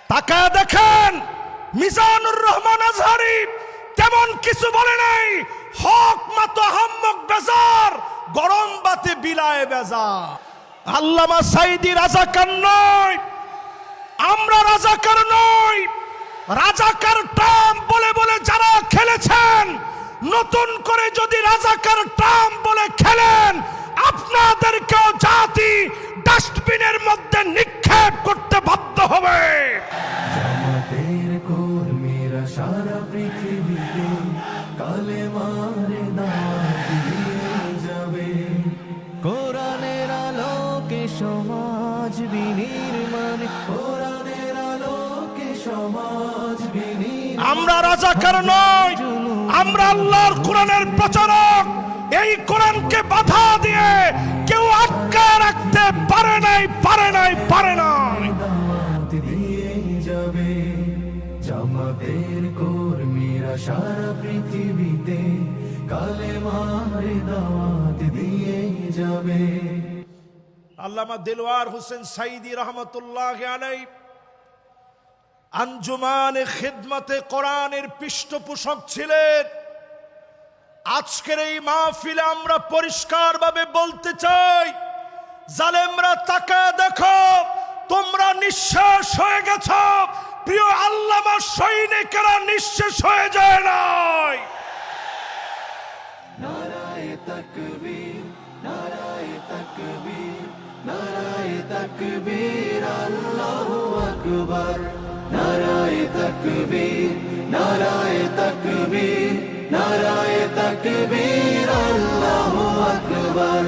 তাকায় দেখেন মিজানুর রহমান আজহারি তেমন কিছু বলে নাই, হক মত হাম্মক বেজার, গরম বাতে বিলায় বেজার। আল্লামা সাইদি রাজাকার নয়, আমরা রাজাকার নই। রাজাকার টার্ম বলে বলে যারা খেলেছেন, নতুন করে যদি রাজাকার টার্ম বলে খেলেন, আপনাদেরকেও জাতি ডাস্টবিনের মধ্যে নিক্ষেপ করতে বাধ্য হবে। জামাতের কর্মীরা সারা পৃথিবীতে কালেমার দাওয়াত দিয়ে যাবে। কোরআনের আলোকে সমাজ বিনির্মাণ, কোরআনের আলোকে সমাজ বিনির্মাণ। আমরা রাজাকার নই, আমরা আল্লাহর কোরআনের প্রচারক। এই কোরআনকে বাধা দিয়ে কেউ আটকায় রাখতে পারে নাই, পারে নাই, পারে নাই। দাওয়াত দিয়ে যাবে। জামাতের কর্মীরা সারা পৃথিবীতে কালেমার দাওয়াত দিয়ে যাবে। আল্লামা দিলওয়ার হোসেন সাইদি রহমতুল্লাহ আলাইহি আঞ্জুমানে খিদমতে কোরআনের পৃষ্ঠপোষক ছিলেন। আজকের এই মাহফিলে আমরা পরিষ্কারভাবে বলতে চাই, জালেমরা তাকায় দেখো, তোমরা নিঃশেষ হয়ে গেছ। প্রিয় আল্লামা সৈনিকেরা নিঃশেষ হয়ে যায় নাই। নারায়ে তাকবীর, নারায়ে তাকবীর, নারায়ে তাকবীর, আল্লাহু আকবার। নারায়ে তাকবীর, নারায়ে তাকবীর, নারায়ে তাকবীর, আল্লাহু আকবার।